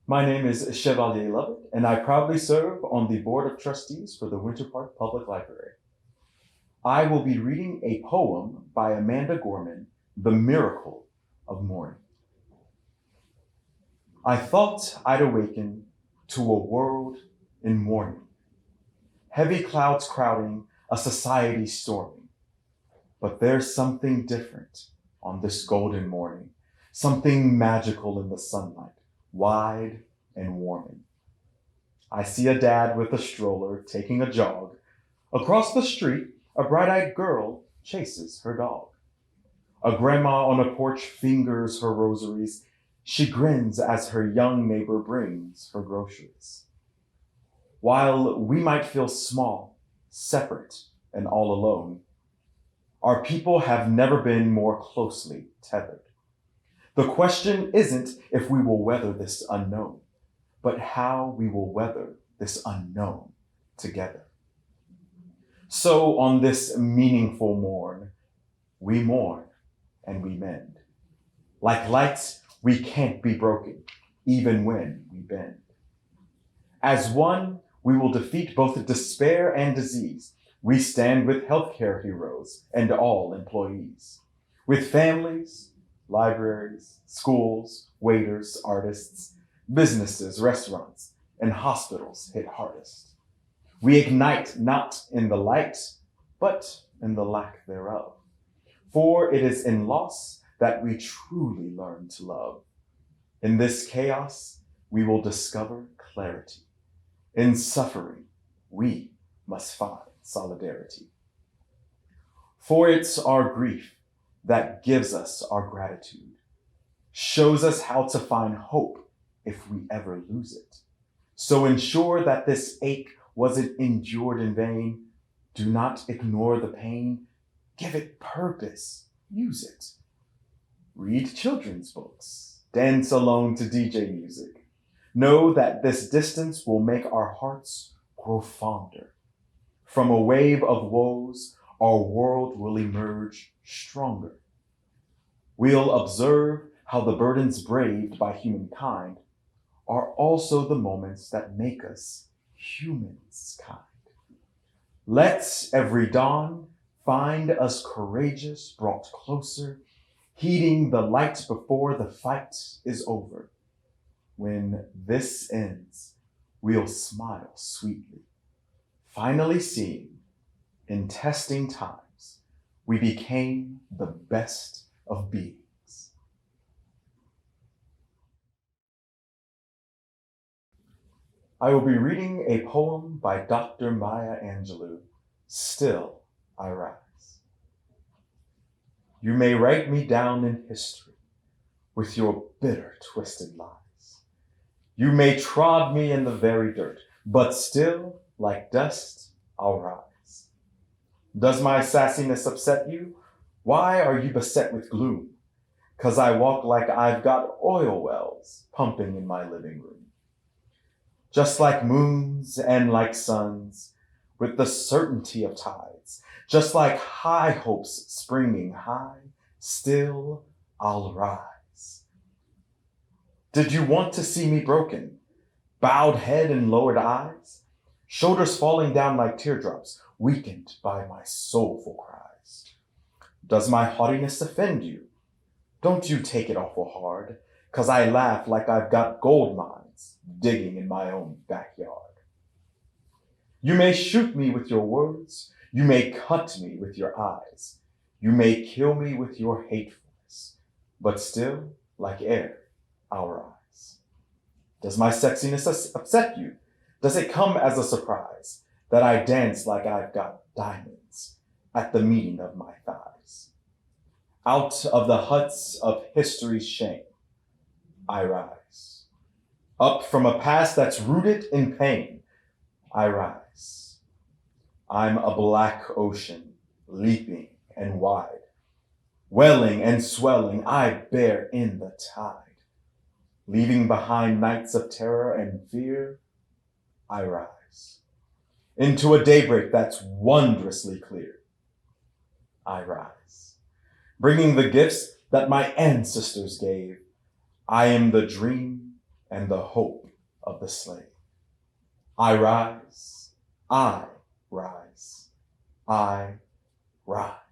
My name is Chevalier Lovett, and I proudly serve on the Board of Trustees for the Winter Park Public Library. I will be reading a poem by Amanda Gorman, The Miracle of Morning. I thought I'd awaken to a world in mourning, heavy clouds crowding, a society storming. But there's something different on this golden morning, something magical in the sunlight, wide and warming. I see a dad with a stroller taking a jog. Across the street, a bright-eyed girl chases her dog. A grandma on a porch fingers her rosaries. She grins as her young neighbor brings her groceries. While we might feel small, separate, and all alone, our people have never been more closely tethered. The question isn't if we will weather this unknown, but how we will weather this unknown together. So on this meaningful morn, we mourn and we mend. Like lights, we can't be broken, even when we bend. As one, we will defeat both despair and disease. We stand with healthcare heroes and all employees, with families, libraries, schools, waiters, artists, businesses, restaurants, and hospitals hit hardest. We ignite not in the light, but in the lack thereof. For it is in loss that we truly learn to love. In this chaos, we will discover clarity. In suffering, we must find solidarity. For it's our grief that gives us our gratitude, shows us how to find hope if we ever lose it. So ensure that this ache wasn't endured in vain. Do not ignore the pain. Give it purpose. Use it. Read children's books. Dance alone to DJ music. Know that this distance will make our hearts grow fonder. From a wave of woes, our world will emerge stronger. We'll observe how the burdens braved by humankind are also the moments that make us humans kind. Let every dawn find us courageous, brought closer, heeding the light before the fight is over. When this ends, we'll smile sweetly, finally seeing, in testing times, we became the best of beings. I will be reading a poem by Dr. Maya Angelou, Still I Rise. You may write me down in history with your bitter, twisted lies. You may trod me in the very dirt, but still, like dust, I'll rise. Does my sassiness upset you? Why are you beset with gloom? 'Cause I walk like I've got oil wells pumping in my living room. Just like moons and like suns, with the certainty of tides, just like high hopes springing high, still I'll rise. Did you want to see me broken, bowed head and lowered eyes, shoulders falling down like teardrops, weakened by my soulful cries? Does my haughtiness offend you? Don't you take it awful hard, 'cause I laugh like I've got gold mines digging in my own backyard. You may shoot me with your words, you may cut me with your eyes, you may kill me with your hatefulness, but still, like air, I'll rise. Does my sexiness upset you? Does it come as a surprise that I dance like I've got diamonds at the meeting of my thighs? Out of the huts of history's shame, I rise. Up from a past that's rooted in pain, I rise. I'm a black ocean, leaping and wide. Welling and swelling, I bear in the tide. Leaving behind nights of terror and fear, I rise. Into a daybreak that's wondrously clear, I rise. Bringing the gifts that my ancestors gave, I am the dream and the hope of the slave. I rise, I rise, I rise.